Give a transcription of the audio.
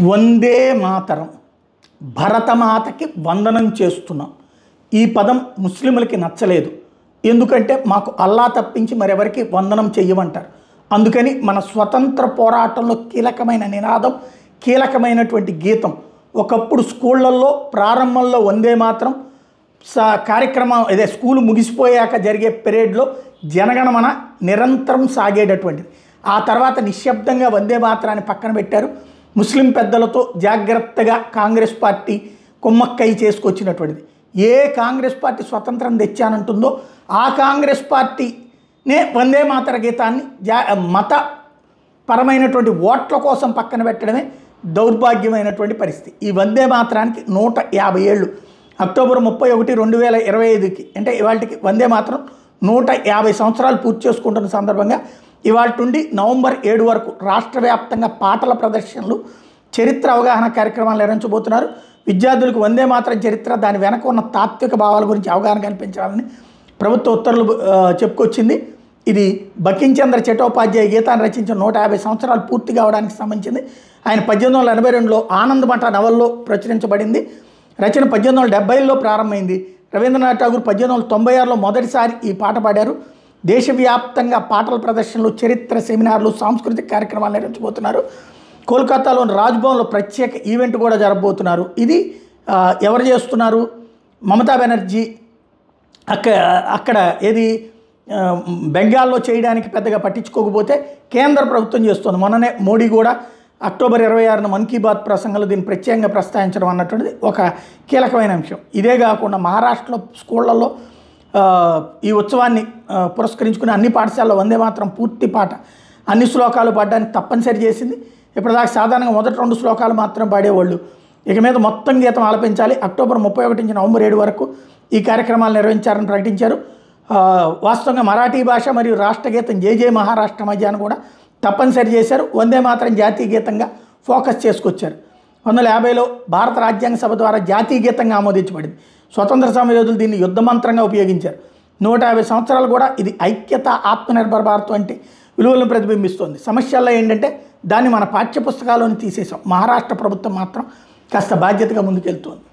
వందే మాతరం భరతమాతకి వందనం చేస్తున్నాం. ఈ పదం ముస్లింలకి నచ్చలేదు. ఎందుకంటే మాకు అల్లా తప్పించి మరెవరికి వందనం చెయ్యమంటారు. అందుకని మన స్వతంత్ర పోరాటంలో కీలకమైన నినాదం, కీలకమైనటువంటి గీతం ఒకప్పుడు స్కూళ్ళల్లో ప్రారంభంలో వందే మాతరం కార్యక్రమం ఇదే స్కూలు ముగిసిపోయాక జరిగే పెరేడ్లో జనగణమన నిరంతరం సాగేటటువంటిది. ఆ తర్వాత నిశ్శబ్దంగా వందే మాతరాన్ని పక్కన పెట్టారు. ముస్లిం పెద్దలతో జాగ్రత్తగా కాంగ్రెస్ పార్టీ కుమ్మక్కై చేసుకొచ్చినటువంటిది. ఏ కాంగ్రెస్ పార్టీ స్వతంత్రం తెచ్చానంటుందో ఆ కాంగ్రెస్ పార్టీనే వందే మాతర గీతాన్ని మత పరమైనటువంటి ఓట్ల కోసం పక్కన పెట్టడమే దౌర్భాగ్యమైనటువంటి పరిస్థితి. ఈ వందే మాతరానికి 150 ఏళ్ళు. అక్టోబర్ 31, 2025కి అంటే ఇవాళకి వందే మాతరం 150 సంవత్సరాలు పూర్తి చేసుకుంటున్న సందర్భంగా ఇవాళ నుండి నవంబర్ 7 వరకు రాష్ట్ర వ్యాప్తంగా పాటల ప్రదర్శనలు, చరిత్ర అవగాహన కార్యక్రమాలు నిర్వహించబోతున్నారు. విద్యార్థులకు వందే మాతరం చరిత్ర, దాని వెనక ఉన్న తాత్విక భావాల గురించి అవగాహన కల్పించాలని ప్రభుత్వ ఉత్తర్వులు చెప్పుకొచ్చింది. ఇది బకించంద్ర చటోపాధ్యాయ గీతాన్ని రచించిన 150 సంవత్సరాలు పూర్తి కావడానికి సంబంధించింది. ఆయన 1882లో ఆనందమఠ నవల్లో ప్రచురించబడింది. రచన 1870లో ప్రారంభమైంది. రవీంద్రనాథ్ ఠాగూర్ 1896లో మొదటిసారి ఈ పాట పాడారు. దేశవ్యాప్తంగా పాటల ప్రదర్శనలు, చరిత్ర సెమినార్లు, సాంస్కృతిక కార్యక్రమాలు నిర్వహించబోతున్నారు. కోల్కతాలోని రాజ్భవన్లో ప్రత్యేక ఈవెంట్ కూడా జరగబోతున్నారు. ఇది ఎవరు చేస్తున్నారు? మమతా బెనర్జీ అక్కడ ఏది బెంగాల్లో చేయడానికి పెద్దగా పట్టించుకోకపోతే కేంద్ర ప్రభుత్వం చేస్తుంది. మొన్ననే మోడీ కూడా అక్టోబర్ 26న మన్ కీ బాత్ ప్రసంగంలో దీన్ని ప్రత్యేకంగా ప్రస్తావించడం అన్నటువంటిది ఒక కీలకమైన అంశం. ఇదే కాకుండా మహారాష్ట్రలో స్కూళ్ళల్లో ఈ ఉత్సవాన్ని పురస్కరించుకుని అన్ని పాఠశాలలో వందే మాతరం పూర్తి పాట అన్ని శ్లోకాలు పాడడానికి తప్పనిసరి చేసింది. ఇప్పటిదాకా సాధారణంగా మొదటి 2 శ్లోకాలు మాత్రం పాడేవాళ్ళు. ఇక మీద మొత్తం గీతం ఆలపించాలి. అక్టోబర్ 31 నుంచి నవంబర్ 7 వరకు ఈ కార్యక్రమాలు నిర్వహించారని ప్రకటించారు. వాస్తవంగా మరాఠీ భాష మరియు రాష్ట్ర గీతం జై జై మహారాష్ట్ర మధ్యాన్ని కూడా తప్పనిసరి చేశారు. వందే మాతరం జాతీయ గీతంగా ఫోకస్ చేసుకొచ్చారు. 1950లో భారత రాజ్యాంగ సభ ద్వారా జాతీయ గీతంగా ఆమోదించబడింది. స్వతంత్ర సమరయోధులు దీన్ని యుద్ధమంత్రంగా ఉపయోగించారు. 150 సంవత్సరాలు కూడా ఇది ఐక్యత, ఆత్మనిర్భర్ భారత్ వంటి విలువలను ప్రతిబింబిస్తోంది. సమస్యల్లో ఏంటంటే దాన్ని మన పాఠ్యపుస్తకాలను తీసేసాం. మహారాష్ట్ర ప్రభుత్వం మాత్రం కాస్త బాధ్యతగా ముందుకెళ్తోంది.